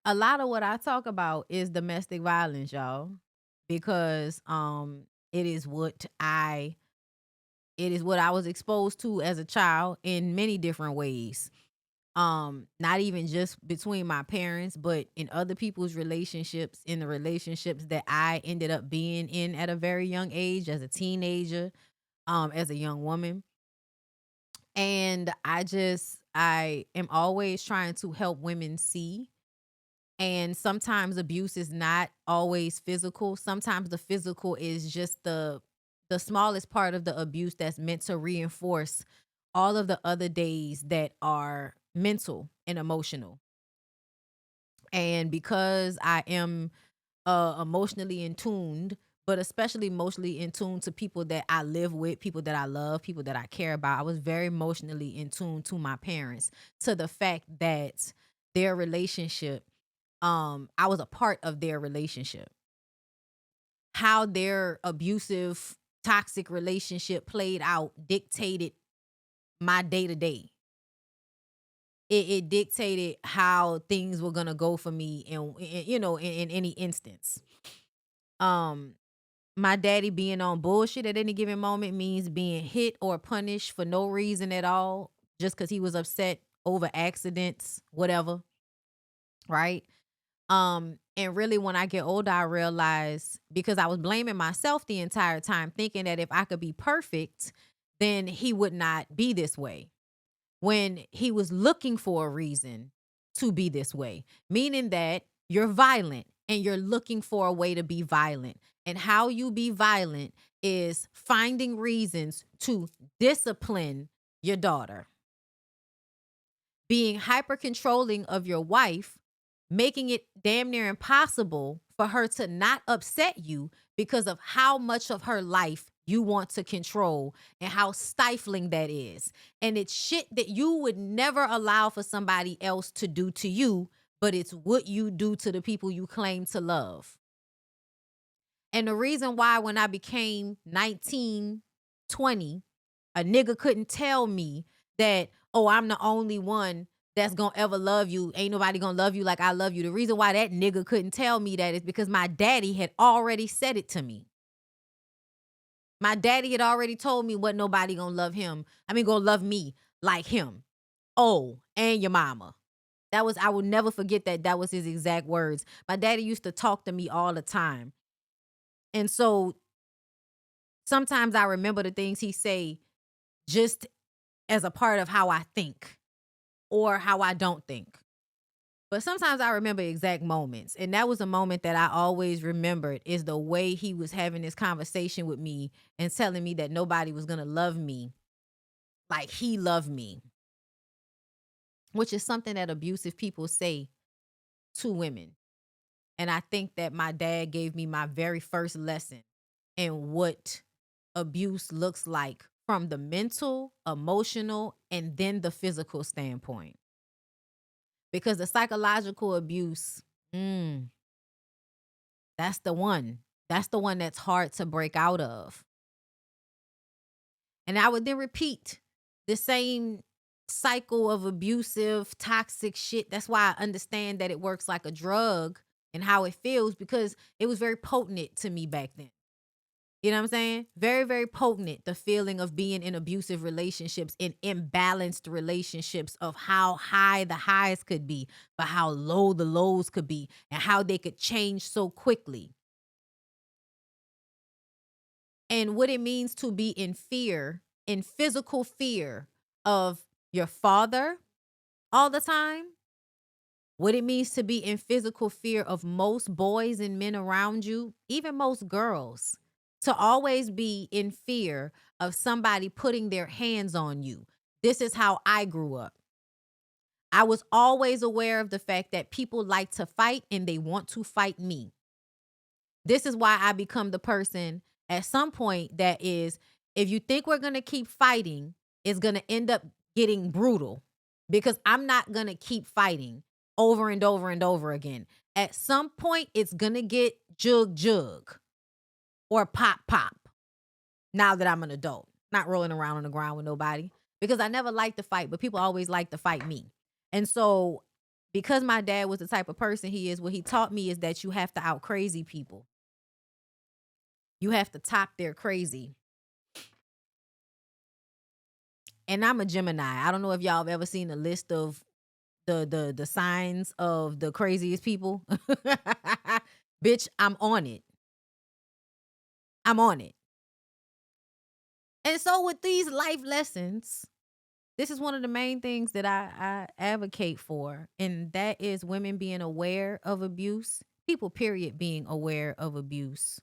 A lot of what I talk about is domestic violence, y'all, because it is what I it is what I was exposed to as a child in many different ways. Not even just between my parents, but in other people's relationships, in the relationships that I ended up being in at a very young age, as a teenager, as a young woman. And I am always trying to help women see. And sometimes abuse is not always physical. Sometimes the physical is just the smallest part of the abuse that's meant to reinforce all of the other days that are mental and emotional. And because I am emotionally in tuned, but especially emotionally in tune to people that I live with, people that I love, people that I care about. I was very emotionally in tune to my parents, to the fact that their relationship, I was a part of their relationship. How their abusive, toxic relationship played out dictated my day to day. It dictated how things were gonna go for me, in any instance. Um, My daddy being on bullshit at any given moment means being hit or punished for no reason at all, just because he was upset over accidents, whatever, right? And really when I get older, I realize, because I was blaming myself the entire time, thinking that if I could be perfect, then he would not be this way. When he was looking for a reason to be this way, meaning that you're violent and you're looking for a way to be violent. And how you be violent is finding reasons to discipline your daughter, being hyper controlling of your wife, making it damn near impossible for her to not upset you because of how much of her life you want to control and how stifling that is. And it's shit that you would never allow for somebody else to do to you, but it's what you do to the people you claim to love. And the reason why, when I became 19, 20, a nigga couldn't tell me that, oh, I'm the only one that's gonna ever love you. Ain't nobody gonna love you like I love you. The reason why that nigga couldn't tell me that is because my daddy had already said it to me. My daddy had already told me what nobody gonna love him. I mean, gonna love me like him. Oh, and your mama. I will never forget that. That was his exact words. My daddy used to talk to me all the time. And so sometimes I remember the things he say just as a part of how I think or how I don't think. But sometimes I remember exact moments. And that was a moment that I always remembered, is the way he was having this conversation with me and telling me that nobody was going to love me like he loved me, which is something that abusive people say to women. And I think that my dad gave me my very first lesson in what abuse looks like from the mental, emotional, and then the physical standpoint. Because the psychological abuse, mm, that's the one. That's the one that's hard to break out of. And I would then repeat the same cycle of abusive, toxic shit. That's why I understand that it works like a drug and how it feels, because it was very potent to me back then. You know what I'm saying? Very, very potent, the feeling of being in abusive relationships, in imbalanced relationships, of how high the highs could be, but how low the lows could be, and how they could change so quickly. And what it means to be in fear, in physical fear of your father all the time. What it means to be in physical fear of most boys and men around you, even most girls. To always be in fear of somebody putting their hands on you. This is how I grew up. I was always aware of the fact that people like to fight and they want to fight me. This is why I become the person at some point that is, if you think we're going to keep fighting, it's going to end up getting brutal, because I'm not going to keep fighting over and over and over again. At some point, it's going to get jug jug or pop pop. Now that I'm an adult, not rolling around on the ground with nobody, because I never liked to fight, but people always like to fight me. And so Because my dad was the type of person he is, what he taught me is that you have to out crazy people. You have to top their crazy. And I'm a Gemini. I don't know if y'all have ever seen a list of the signs of the craziest people. Bitch, I'm on it. I'm on it. And so with these life lessons, this is one of the main things that I advocate for, and that is women being aware of abuse, people, period, being aware of abuse,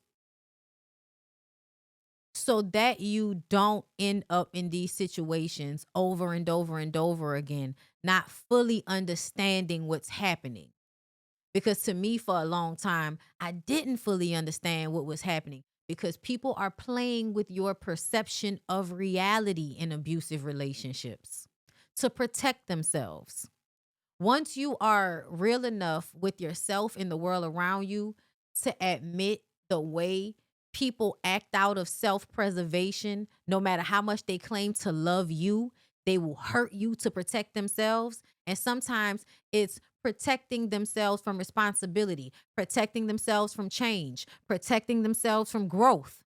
so that you don't end up in these situations over and over and over again, not fully understanding what's happening. Because to me, for a long time, I didn't fully understand what was happening because people are playing with your perception of reality in abusive relationships to protect themselves. Once you are real enough with yourself and the world around you to admit the way people act out of self preservation, no matter how much they claim to love you, they will hurt you to protect themselves. And sometimes it's protecting themselves from responsibility, protecting themselves from change, protecting themselves from growth,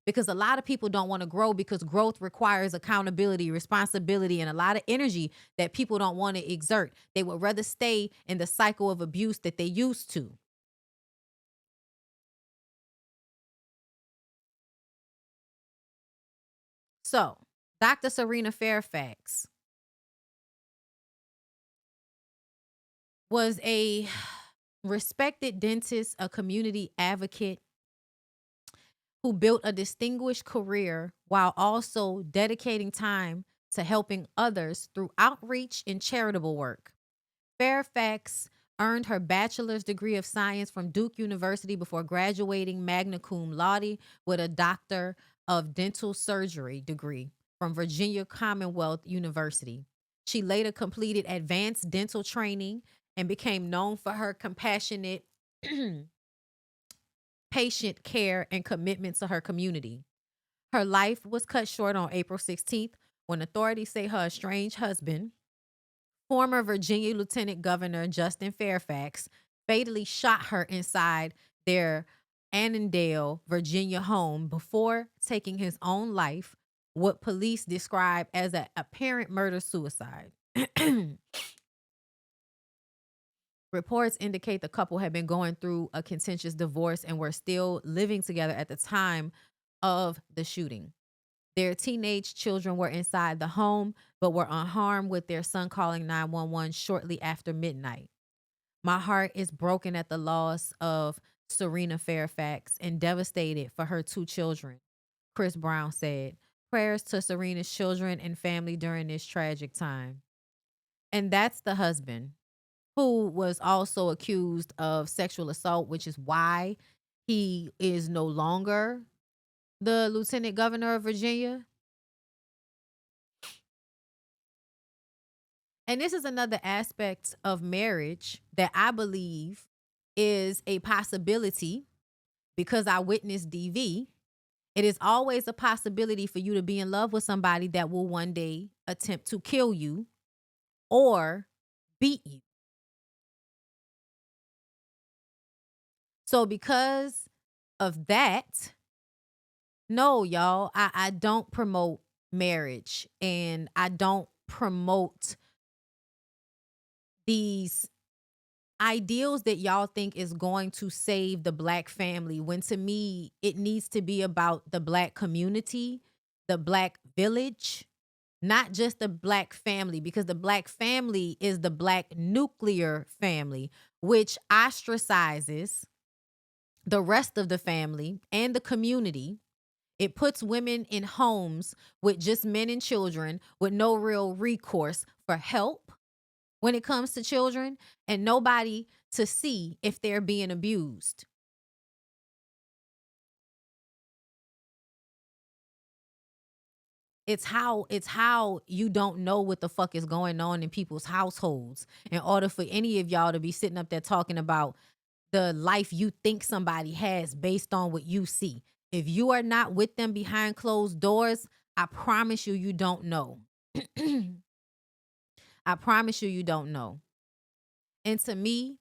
because a lot of people don't want to grow because growth requires accountability, responsibility, and a lot of energy that people don't want to exert. They would rather stay in the cycle of abuse that they used to. So, Dr. Serena Fairfax was a respected dentist, a community advocate who built a distinguished career while also dedicating time to helping others through outreach and charitable work. Fairfax earned her bachelor's degree of science from Duke University before graduating magna cum laude with a doctor of dental surgery degree from Virginia Commonwealth University. She later completed advanced dental training and became known for her compassionate patient care and commitment to her community. Her life was cut short on April 16th when authorities say her estranged husband, former Virginia Lieutenant Governor Justin Fairfax, fatally shot her inside their Annandale, Virginia home before taking his own life, what police describe as an apparent murder suicide. Reports indicate the couple had been going through a contentious divorce and were still living together at the time of the shooting. Their teenage children were inside the home, but were unharmed, with their son calling 911 shortly after midnight. My heart is broken at the loss of Serena Fairfax and devastated for her two children, Chris Brown said. Prayers to Serena's children and family during this tragic time. And that's the husband who was also accused of sexual assault, which is why he is no longer the lieutenant governor of Virginia. And this is another aspect of marriage that I believe is a possibility because I witnessed DV. It is always a possibility for you to be in love with somebody that will one day attempt to kill you or beat you. So, because of that, no, y'all, I don't promote marriage and I don't promote these ideals that y'all think is going to save the black family, when to me it needs to be about the black community, the black village, not just the black family, because the black family is the black nuclear family, which ostracizes the rest of the family and the community. It puts women in homes with just men and children with no real recourse for help when it comes to children, and nobody to see if they're being abused. It's how you don't know what the fuck is going on in people's households in order for any of y'all to be sitting up there talking about the life you think somebody has based on what you see. If you are not with them behind closed doors, I promise you, you don't know. I promise you, you don't know. And to me,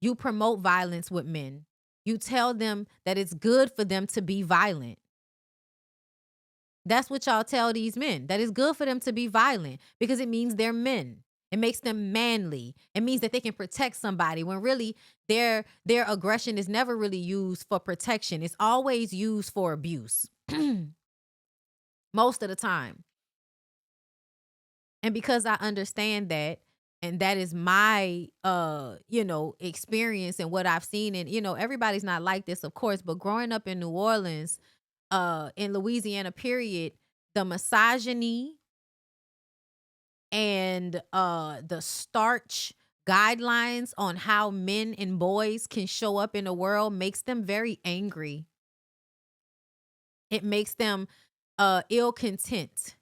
you promote violence with men. You tell them that it's good for them to be violent. That's what y'all tell these men, that it's good for them to be violent because it means they're men. It makes them manly. It means that they can protect somebody when really their aggression is never really used for protection. It's always used for abuse. Most of the time. And because I understand that, and that is my experience and what I've seen, and everybody's not like this, of course, but growing up in New Orleans, in Louisiana, period, the misogyny and the starch guidelines on how men and boys can show up in the world makes them very angry. It makes them ill content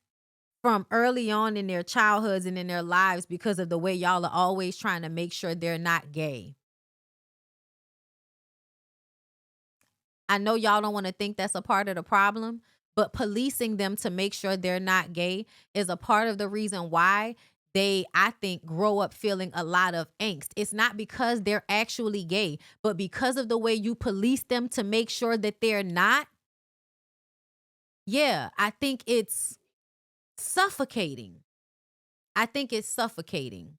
from early on in their childhoods and in their lives because of the way y'all are always trying to make sure they're not gay. I know y'all don't want to think that's a part of the problem, but policing them to make sure they're not gay is a part of the reason why they, I think, grow up feeling a lot of angst. It's not because they're actually gay, but because of the way you police them to make sure that they're not. Yeah, I think it's suffocating. I think it's suffocating.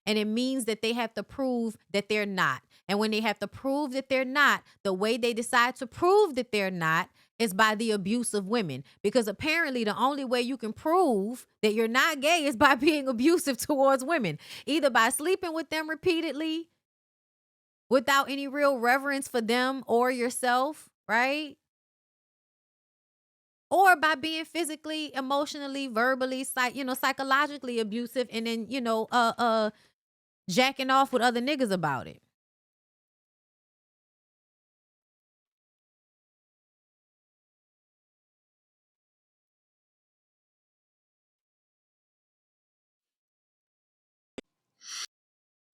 And it means that they have to prove that they're not. And when they have to prove that they're not, the way they decide to prove that they're not is by the abuse of women. Because apparently the only way you can prove that you're not gay is by being abusive towards women. Either by sleeping with them repeatedly without any real reverence for them or yourself, right? Or by being physically, emotionally, verbally, psychologically abusive, and then, jacking off with other niggas about it.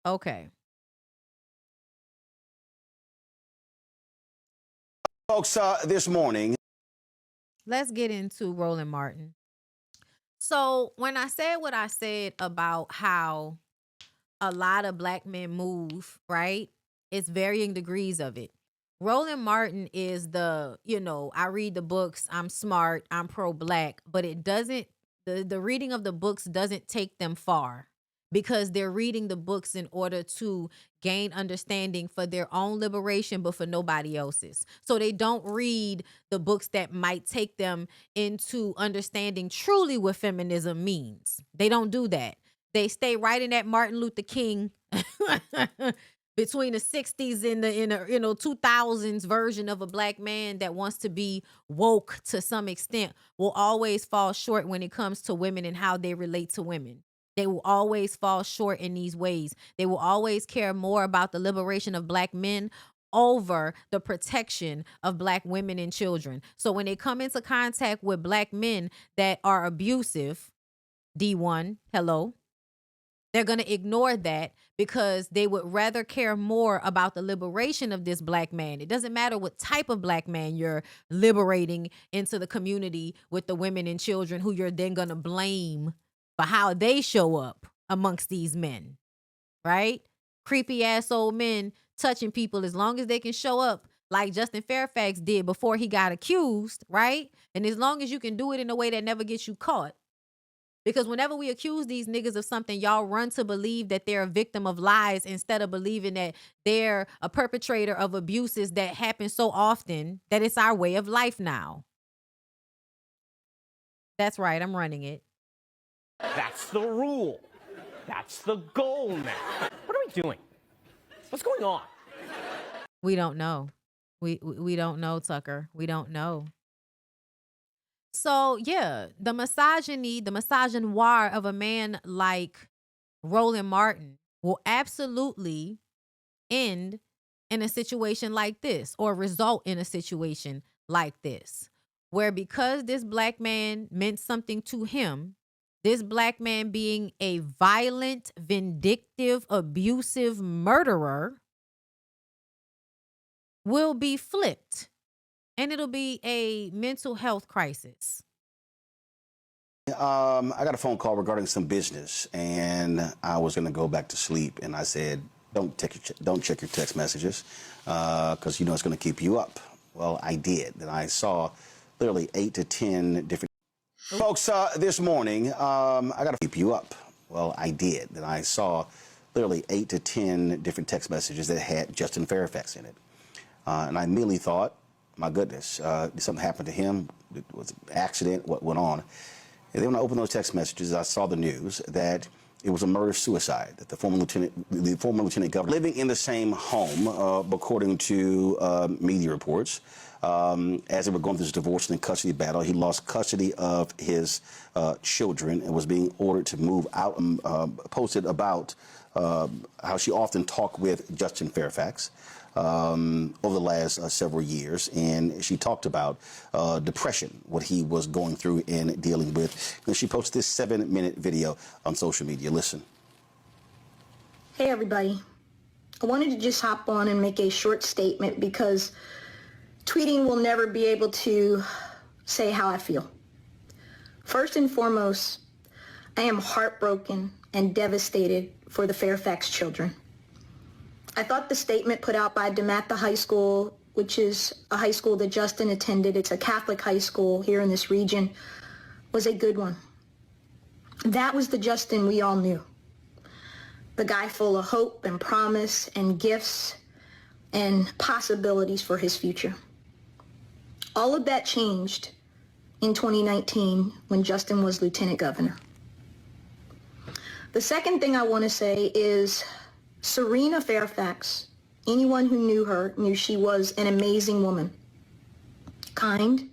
Okay. Folks, this morning. Let's get into Roland Martin. So when I said what I said about how a lot of black men move, right? It's varying degrees of it. Roland Martin is I read the books, I'm smart, I'm pro-black, but it doesn't, the reading of the books doesn't take them far because they're reading the books in order to gain understanding for their own liberation, but for nobody else's. So they don't read the books that might take them into understanding truly what feminism means. They don't do that. They stay right in that Martin Luther King between the 60s and the 2000s version of a black man that wants to be woke to some extent will always fall short when it comes to women and how they relate to women. They will always fall short in these ways. They will always care more about the liberation of black men over the protection of black women and children. So when they come into contact with black men that are abusive, D1, hello, they're going to ignore that because they would rather care more about the liberation of this black man. It doesn't matter what type of black man you're liberating into the community with the women and children who you're then going to blame for how they show up amongst these men, right? Creepy ass old men touching people as long as they can show up like Justin Fairfax did before he got accused, right? And as long as you can do it in a way that never gets you caught. Because whenever we accuse these niggas of something, y'all run to believe that they're a victim of lies instead of believing that they're a perpetrator of abuses that happen so often that it's our way of life now. That's right, I'm running it. That's the rule. That's the goal now. What are we doing? What's going on? We don't know. We don't know, Tucker. We don't know. So yeah, the misogyny, the misogynoir of a man like Roland Martin will absolutely end in a situation like this or result in a situation like this, where because this black man meant something to him, this black man being a violent, vindictive, abusive murderer will be flipped and it'll be a mental health crisis. I got a phone call regarding some business, and I was going to go back to sleep, and I said, Don't check your text messages because you know it's going to keep you up. Well, I did, and I saw literally 8 to 10 different folks this morning. I got to keep you up. Well, I did, and I saw literally 8 to 10 different text messages that had Justin Fairfax in it, and I immediately thought, my goodness, did something happen to him? It was an accident? What went on? And then when I opened those text messages, I saw the news that it was a murder-suicide, that the former lieutenant governor living in the same home, according to media reports. As they were going through this divorce and custody battle, he lost custody of his children and was being ordered to move out. Posted about how she often talked with Justin Fairfax over the last several years, and she talked about depression, what he was going through and dealing with. And she posted this 7-minute video on social media. Listen. Hey everybody, I wanted to just hop on and make a short statement because tweeting will never be able to say how I feel. First and foremost, I am heartbroken and devastated for the Fairfax children. I thought the statement put out by DeMatha High School, which is a high school that Justin attended, it's a Catholic high school here in this region, was a good one. That was the Justin we all knew. The guy full of hope and promise and gifts and possibilities for his future. All of that changed in 2019 when Justin was lieutenant governor. The second thing I want to say is Serena Fairfax, anyone who knew her knew she was an amazing woman. Kind,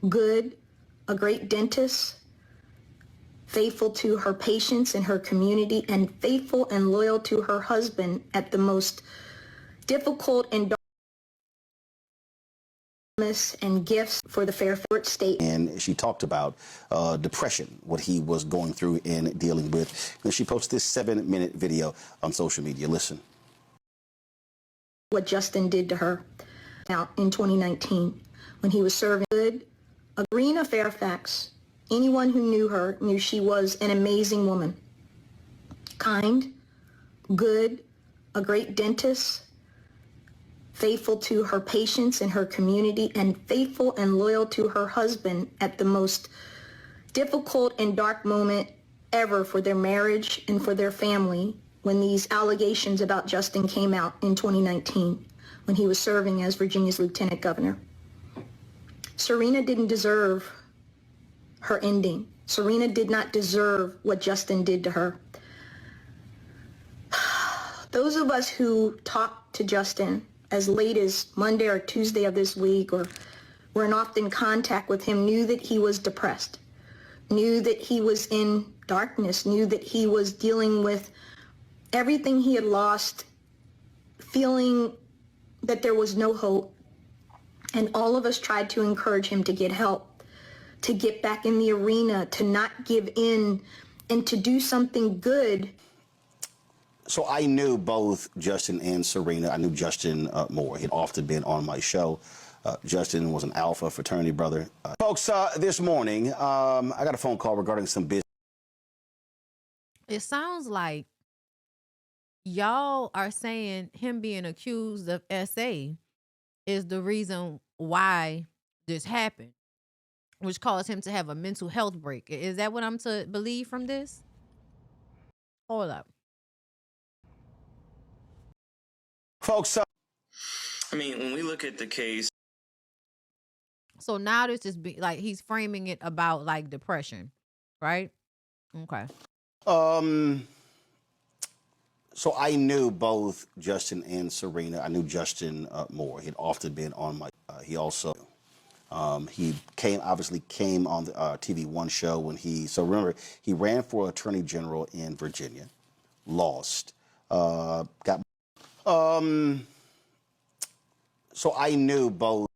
good, a great dentist, faithful to her patients and her community, and faithful and loyal to her husband at the most difficult and dark and gifts for the Fairfax state. And she talked about depression, what he was going through and dealing with. And she posted this 7-minute video on social media. Listen. What Justin did to her out in 2019 when he was serving good. Serena Fairfax, anyone who knew her knew she was an amazing woman. Kind, good, a great dentist, faithful to her patients and her community, and faithful and loyal to her husband at the most difficult and dark moment ever for their marriage and for their family when these allegations about Justin came out in 2019 when he was serving as Virginia's lieutenant governor. Serena didn't deserve her ending. Serena did not deserve what Justin did to her. Those of us who talked to Justin as late as Monday or Tuesday of this week, or were in often contact with him, knew that he was depressed, knew that he was in darkness, knew that he was dealing with everything he had lost, feeling that there was no hope. And all of us tried to encourage him to get help, to get back in the arena, to not give in, and to do something good. So I knew both Justin and Serena. I knew Justin more. He'd often been on my show. Justin was an Alpha fraternity brother. Folks, this morning, I got a phone call regarding some business. It sounds like y'all are saying him being accused of SA is the reason why this happened, which caused him to have a mental health break. Is that what I'm to believe from this? Hold up. Folks, I mean, when we look at the case. So now this is like he's framing it about like depression, right? Okay. So I knew both Justin and Serena. I knew Justin more. He'd often been on my. He also. He obviously came on the TV One show when he. So remember, he ran for Attorney General in Virginia, lost, got. So I knew both.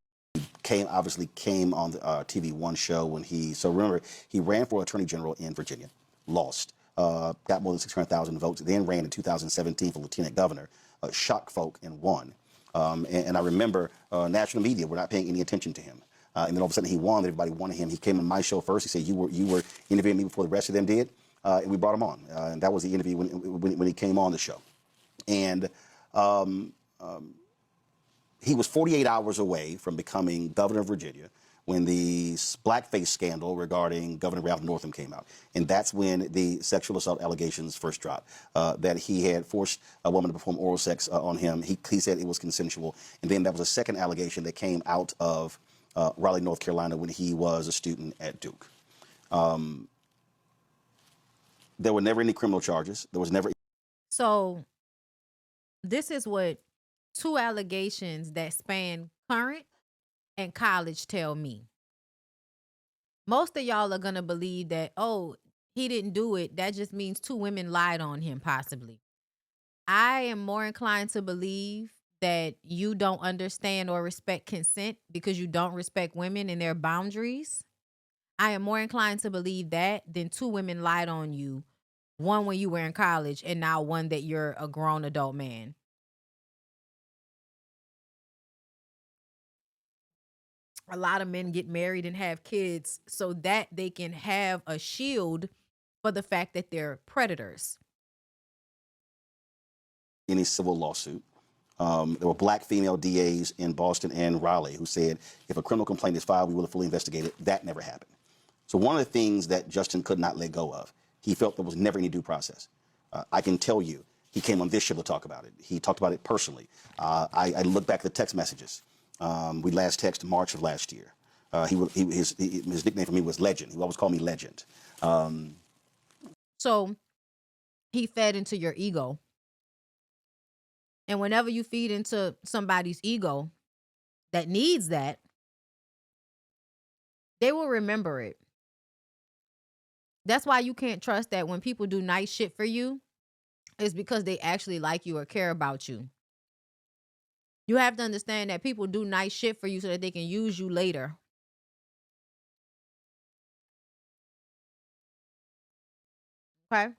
Obviously came on the TV One show when he. So remember, he ran for Attorney General in Virginia, lost, got more than 600,000 votes. Then ran in 2017 for Lieutenant Governor, shocked folk and won. And I remember national media were not paying any attention to him. And then all of a sudden he won. Everybody wanted him. He came on my show first. He said, "You were interviewing me before the rest of them did," and we brought him on. And that was the interview when he came on the show. And um, he was 48 hours away from becoming governor of Virginia when the blackface scandal regarding Governor Ralph Northam came out. And that's when the sexual assault allegations first dropped, that he had forced a woman to perform oral sex on him. He said it was consensual. And then there was a second allegation that came out of Raleigh, North Carolina, when he was a student at Duke. There were never any criminal charges. There was never. So this is what two allegations that span current and college tell me. Most of y'all are going to believe that, oh, he didn't do it. That just means two women lied on him, possibly. I am more inclined to believe that you don't understand or respect consent because you don't respect women and their boundaries. I am more inclined to believe that than two women lied on you, one when you were in college and now one that you're a grown adult man. A lot of men get married and have kids so that they can have a shield for the fact that they're predators. Any civil lawsuit. There were black female DAs in Boston and Raleigh who said if a criminal complaint is filed, we will fully investigate it. That never happened. So one of the things that Justin could not let go of, he felt there was never any due process. I can tell you, he came on this show to talk about it. He talked about it personally. I look back at the text messages. We last texted March of last year. His nickname for me was Legend. He always called me Legend. So he fed into your ego. And whenever you feed into somebody's ego that needs that, they will remember it. That's why you can't trust that when people do nice shit for you, it's because they actually like you or care about you. You have to understand that people do nice shit for you so that they can use you later. Okay?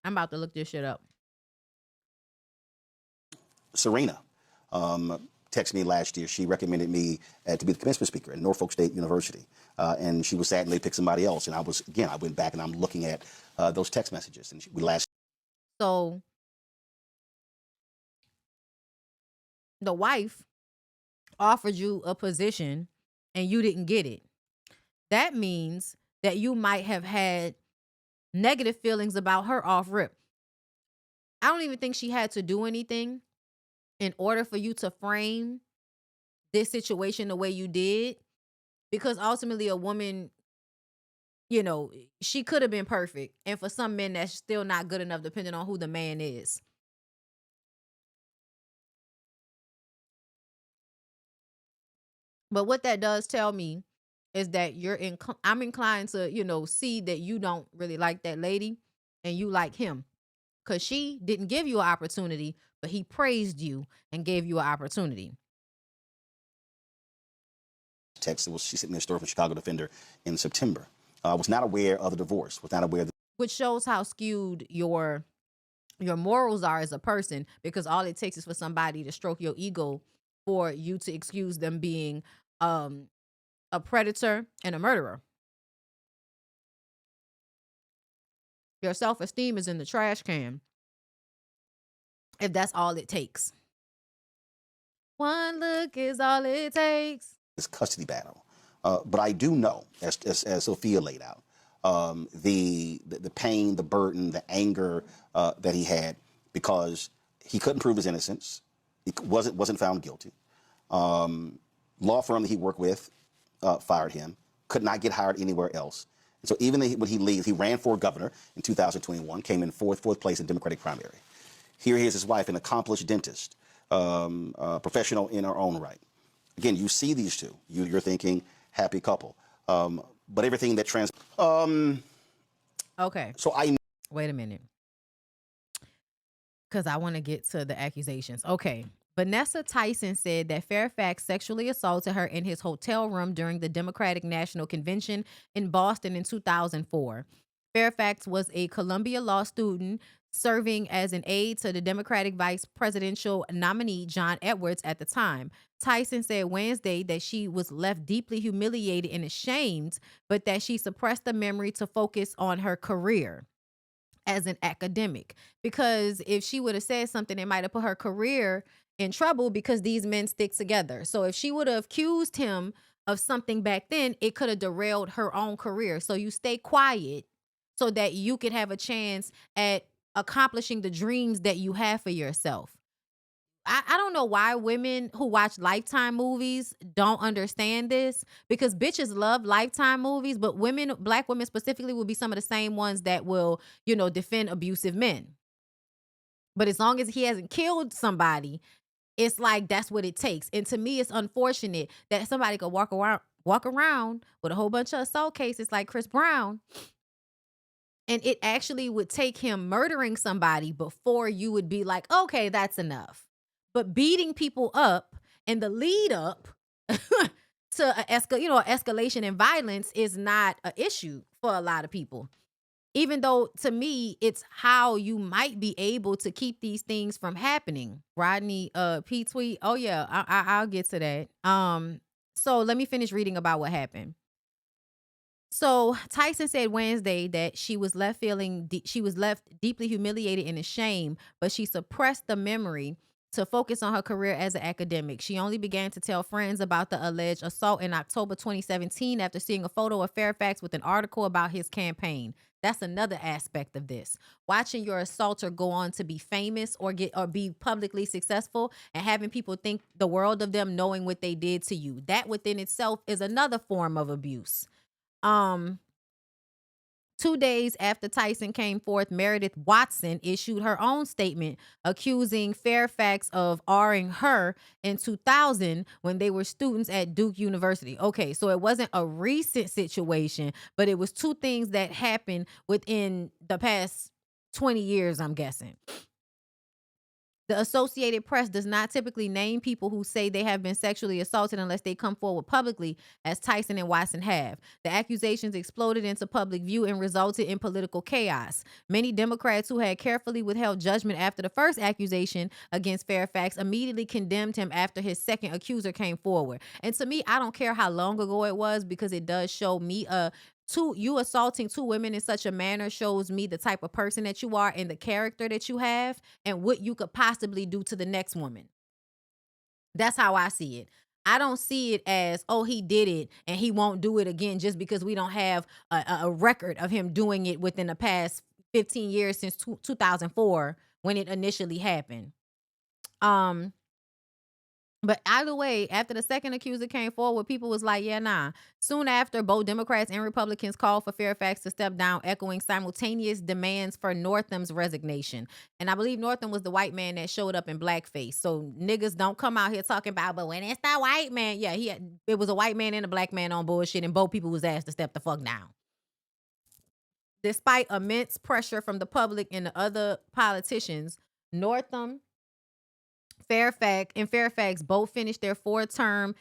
I'm about to look this shit up. Serena texted me last year. She recommended me to be the commencement speaker at Norfolk State University. And she was sad and they picked somebody else. And I went back and I'm looking at those text messages. And So the wife offered you a position and you didn't get it. That means that you might have had negative feelings about her off rip. I don't even think she had to do anything in order for you to frame this situation the way you did, because ultimately a woman, you know, she could have been perfect. And for some men, that's still not good enough depending on who the man is. But what that does tell me is that I'm inclined to, see that you don't really like that lady and you like him. Because she didn't give you an opportunity, but he praised you and gave you an opportunity. She sent me a story from Chicago Defender in September. I was not aware of the divorce, was not aware that. Which shows how skewed your morals are as a person, because all it takes is for somebody to stroke your ego for you to excuse them being a predator and a murderer. Your self-esteem is in the trash can if that's all it takes. One look is all it takes. This custody battle. But I do know, as Sophia laid out, the pain, the burden, the anger that he had because he couldn't prove his innocence. He wasn't found guilty. Law firm that he worked with fired him. Could not get hired anywhere else. And so even when he leaves, he ran for governor in 2021, came in fourth place in Democratic primary. Here he is, his wife, an accomplished dentist, professional in her own right. Again, you see these two. You're thinking happy couple. But everything that Okay. So wait a minute. Because I want to get to the accusations. Okay. Vanessa Tyson said that Fairfax sexually assaulted her in his hotel room during the Democratic National Convention in Boston in 2004. Fairfax was a Columbia law student serving as an aide to the Democratic vice presidential nominee John Edwards at the time. Tyson said Wednesday that she was left deeply humiliated and ashamed, but that she suppressed the memory to focus on her career as an academic. Because if she would have said something, it might have put her career in trouble because these men stick together. So if she would have accused him of something back then, it could have derailed her own career. So you stay quiet so that you could have a chance at accomplishing the dreams that you have for yourself. I don't know why women who watch Lifetime movies don't understand this, because bitches love Lifetime movies, but women, black women specifically, will be some of the same ones that will, defend abusive men. But as long as he hasn't killed somebody, it's like that's what it takes. And to me, it's unfortunate that somebody could walk around with a whole bunch of assault cases like Chris Brown, and it actually would take him murdering somebody before you would be like, okay, that's enough. But beating people up and the lead up to escalation and violence is not an issue for a lot of people. Even though to me, it's how you might be able to keep these things from happening. Rodney P tweet. Oh yeah, I'll get to that. So let me finish reading about what happened. So Tyson said Wednesday that she was left deeply humiliated and ashamed, but she suppressed the memory to focus on her career as an academic. She only began to tell friends about the alleged assault in October 2017 after seeing a photo of Fairfax with an article about his campaign. That's another aspect of this. Watching your assaulter go on to be famous or be publicly successful and having people think the world of them, knowing what they did to you. That within itself is another form of abuse. 2 days after Tyson came forth, Meredith Watson issued her own statement accusing Fairfax of R-ing her in 2000 when they were students at Duke University. Okay, so it wasn't a recent situation, but it was two things that happened within the past 20 years, I'm guessing. The Associated Press does not typically name people who say they have been sexually assaulted unless they come forward publicly, as Tyson and Watson have. The accusations exploded into public view and resulted in political chaos. Many Democrats who had carefully withheld judgment after the first accusation against Fairfax immediately condemned him after his second accuser came forward. And to me, I don't care how long ago it was, because it does show me you assaulting two women in such a manner shows me the type of person that you are and the character that you have and what you could possibly do to the next woman. That's how I see it. I don't see it as, oh, he did it and he won't do it again just because we don't have a record of him doing it within the past 15 years since 2004 when it initially happened. But either way, after the second accuser came forward, people was like, yeah, nah. Soon after, both Democrats and Republicans called for Fairfax to step down, echoing simultaneous demands for Northam's resignation. And I believe Northam was the white man that showed up in blackface. So niggas don't come out here talking about, but when it's that white man, yeah, it was a white man and a black man on bullshit, and both people was asked to step the fuck down. Despite immense pressure from the public and the other politicians, Northam Fairfax both finished their 4-term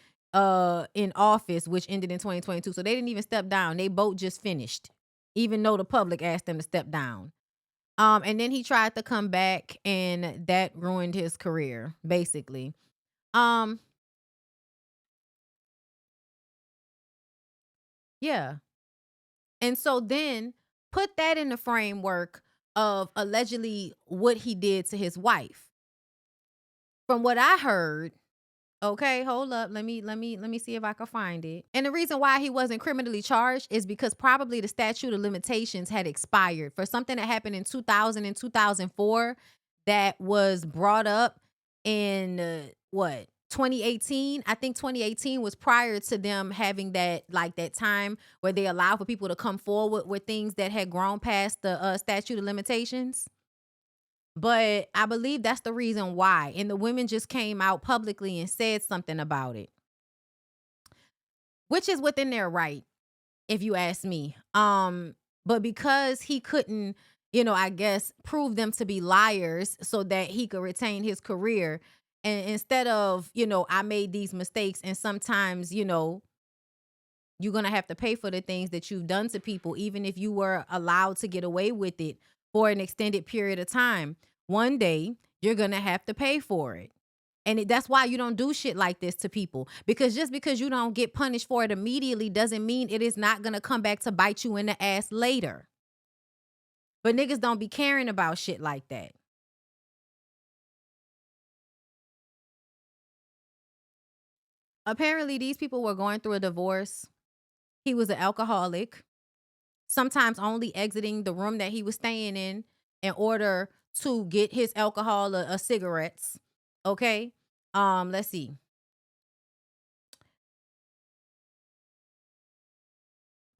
in office, which ended in 2022. So they didn't even step down. They both just finished, even though the public asked them to step down. And then he tried to come back, and that ruined his career, basically. Yeah. And so then put that in the framework of allegedly what he did to his wife. From what I heard, okay, hold up. Let me see if I can find it. And the reason why he wasn't criminally charged is because probably the statute of limitations had expired for something that happened in 2000 and 2004 that was brought up in 2018. I think 2018 was prior to them having that time where they allow for people to come forward with things that had grown past the statute of limitations. But I believe that's the reason why. And the women just came out publicly and said something about it, which is within their right, if you ask me. But because he couldn't, I guess, prove them to be liars so that he could retain his career. And instead of, I made these mistakes and sometimes, You're going to have to pay for the things that you've done to people, even if you were allowed to get away with it for an extended period of time. One day, you're going to have to pay for it. And that's why you don't do shit like this to people. Because just because you don't get punished for it immediately doesn't mean it is not going to come back to bite you in the ass later. But niggas don't be caring about shit like that. Apparently, these people were going through a divorce. He was an alcoholic, sometimes only exiting the room that he was staying in order to get his alcohol or cigarettes. Okay. Let's see.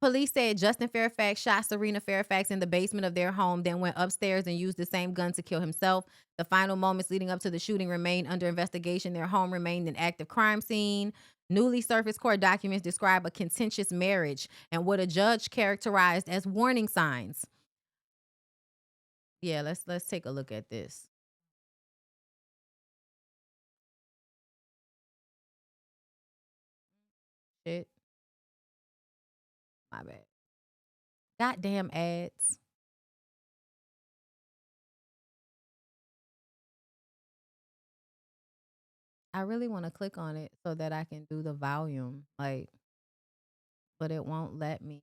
Police said Justin Fairfax shot Serena Fairfax in the basement of their home, then went upstairs and used the same gun to kill himself. The final moments leading up to the shooting remain under investigation. Their home remained an active crime scene. Newly surfaced court documents describe a contentious marriage and what a judge characterized as warning signs. Yeah, let's take a look at this. Shit. My bad. Goddamn ads. I really want to click on it so that I can do the volume, like, but it won't let me.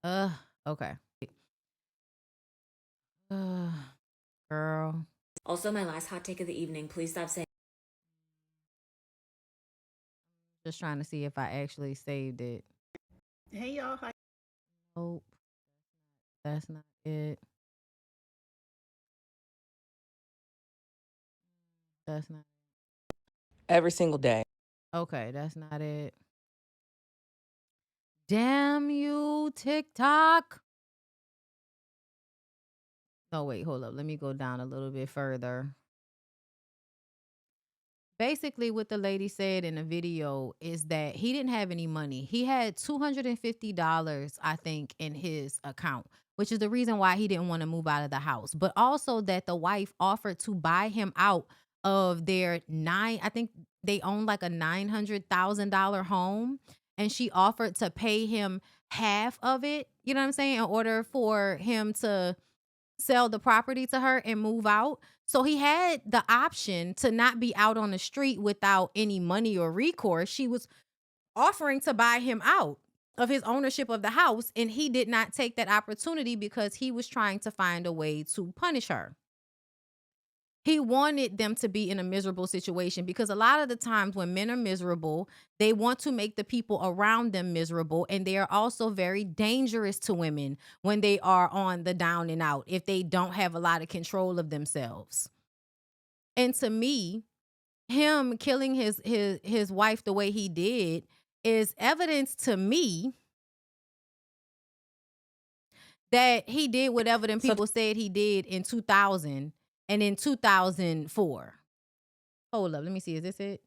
Okay. Girl. Also, my last hot take of the evening. Please stop saying. Just trying to see if I actually saved it. Hey y'all, hi. Nope. That's not it. That's not every single day. Okay, that's not it. Damn you, TikTok. Oh, wait, hold up. Let me go down a little bit further. Basically, what the lady said in the video is that he didn't have any money. He had $250, I think, in his account, which is the reason why he didn't want to move out of the house. But also that the wife offered to buy him out of their I think they own like a $900,000 home. And she offered to pay him half of it, you know what I'm saying, in order for him to sell the property to her and move out. So he had the option to not be out on the street without any money or recourse. She was offering to buy him out of his ownership of the house, and he did not take that opportunity because he was trying to find a way to punish her. He wanted them to be in a miserable situation because a lot of the times when men are miserable, they want to make the people around them miserable. And they are also very dangerous to women when they are on the down and out, if they don't have a lot of control of themselves. And to me, him killing his wife the way he did is evidence to me that he did whatever them people said he did in 2000 and in 2004. Hold up, let me see. Is this it?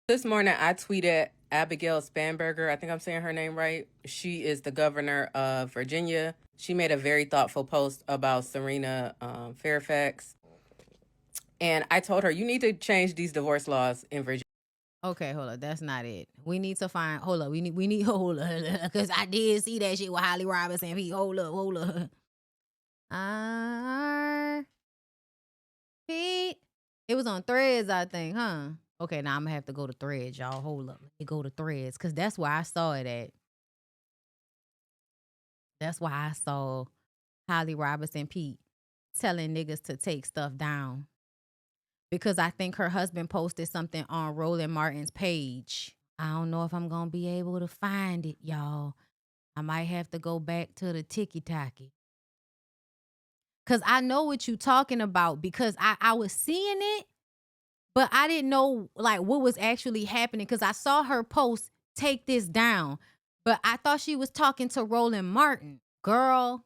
This morning, I tweeted Abigail Spanberger. I think I'm saying her name right. She is the governor of Virginia. She made a very thoughtful post about Serena Fairfax. And I told her, you need to change these divorce laws in Virginia. Okay, hold up. That's not it. We need to find, hold up. We need, hold up. Because I did see that shit with Holly Robinson. Hold up. Pete. It was on Threads, I think, huh? Okay, now I'm gonna have to go to Threads, y'all. Hold up. Let me go to Threads, because that's where I saw it at. That's why I saw Holly Robinson Pete telling niggas to take stuff down. Because I think her husband posted something on Roland Martin's page. I don't know if I'm gonna be able to find it, y'all. I might have to go back to the tiki-taki. Because I know what you're talking about, because I was seeing it, but I didn't know like what was actually happening, because I saw her post, take this down. But I thought she was talking to Roland Martin. Girl,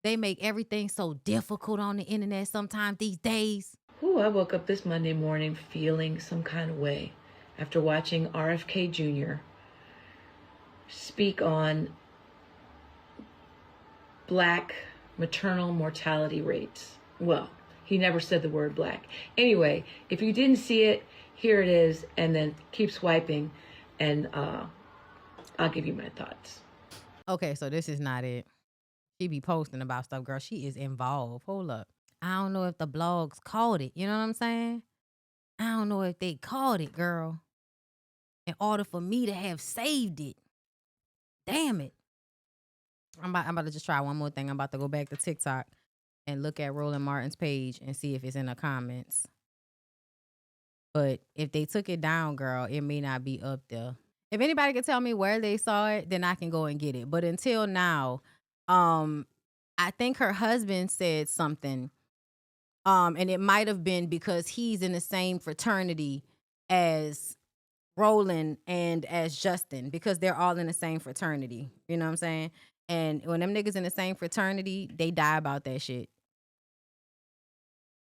they make everything so difficult on the internet sometimes these days. Ooh, I woke up this Monday morning feeling some kind of way after watching RFK Jr. speak on Black maternal mortality rates. Well, he never said the word black. Anyway, if you didn't see it, here it is, and then keep swiping. And I'll give you my thoughts. Okay, so this is not it. She be posting about stuff, girl. She is involved. Hold up. I don't know if the blogs caught it. You know what I'm saying? I don't know if they caught it, girl. In order for me to have saved it. Damn it. I'm about to just try one more thing. I'm about to go back to TikTok and look at Roland Martin's page and see if it's in the comments. But if they took it down, girl, it may not be up there. If anybody can tell me where they saw it, then I can go and get it. But until now, I think her husband said something. And it might have been because he's in the same fraternity as Roland and as Justin, because they're all in the same fraternity. You know what I'm saying? And when them niggas in the same fraternity, they die about that shit.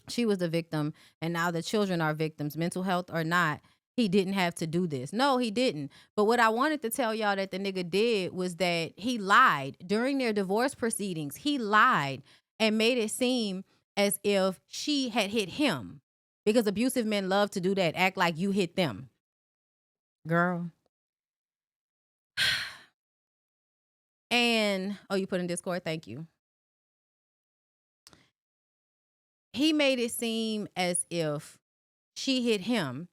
She was the victim, and now the children are victims, mental health or not. He didn't have to do this. No, he didn't. But what I wanted to tell y'all that the nigga did was that he lied during their divorce proceedings. He lied and made it seem as if she had hit him, because abusive men love to do that, act like you hit them. Girl. And, oh, you put in Discord? Thank you. He made it seem as if she hit him,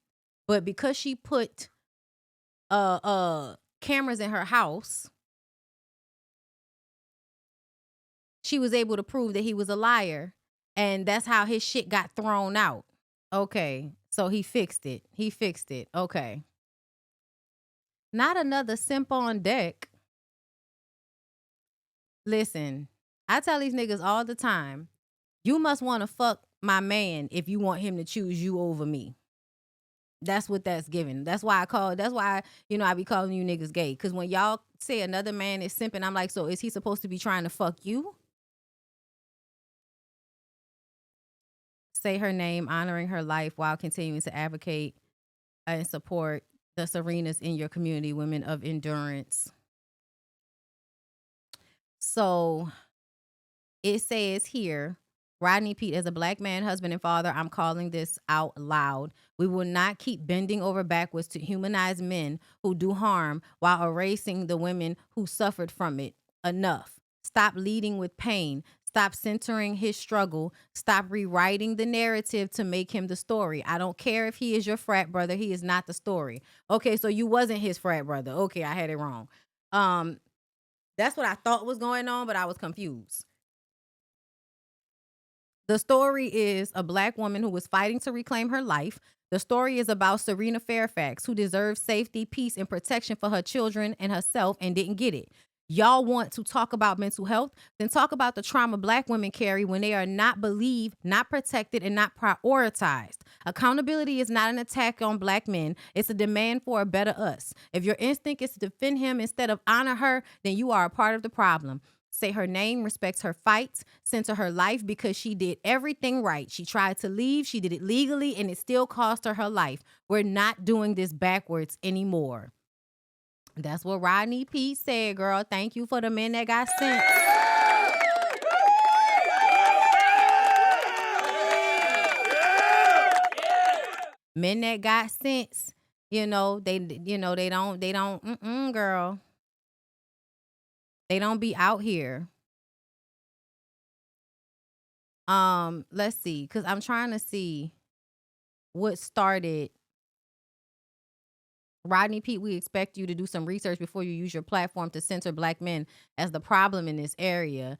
but because she put cameras in her house, she was able to prove that he was a liar, and that's how his shit got thrown out. Okay, so he fixed it. He fixed it. Okay. Not another simp on deck. Listen, I tell these niggas all the time, you must want to fuck my man if you want him to choose you over me. That's what that's given. That's why I be calling you niggas gay. Because when y'all say another man is simping, I'm like, so is he supposed to be trying to fuck you? Say her name, honoring her life while continuing to advocate and support the Serenas in your community, women of endurance. So it says here, Rodney Peete, as a black man, husband, and father, I'm calling this out loud. We will not keep bending over backwards to humanize men who do harm while erasing the women who suffered from it. Enough. Stop leading with pain. Stop centering his struggle. Stop rewriting the narrative to make him the story. I don't care if he is your frat brother. He is not the story. Okay, so you wasn't his frat brother. Okay, I had it wrong. That's what I thought was going on, but I was confused. The story is a black woman who was fighting to reclaim her life. The story is about Serena Fairfax, who deserves safety, peace, and protection for her children and herself and didn't get it. Y'all want to talk about mental health? Then talk about the trauma black women carry when they are not believed, not protected, and not prioritized. Accountability is not an attack on black men. It's a demand for a better us. If your instinct is to defend him instead of honor her, then you are a part of the problem. Say her name, respects her fights, center her life because she did everything right. She tried to leave, she did it legally, and it still cost her her life. We're not doing this backwards anymore. That's what Rodney Peete said, girl. Thank you for the men that got sent. Men that got sense, they don't, girl. They don't be out here. Let's see, because I'm trying to see what started. Rodney Peete, we expect you to do some research before you use your platform to center black men as the problem in this area.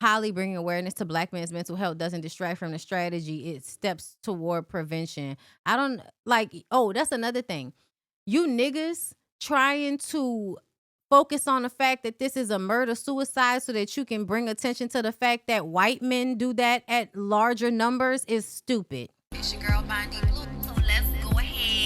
Holly, bringing awareness to black men's mental health doesn't distract from the strategy. It steps toward prevention. That's another thing. You niggas trying to focus on the fact that this is a murder-suicide so that you can bring attention to the fact that white men do that at larger numbers is stupid. It's your girl, Bondi Blue, so let's go ahead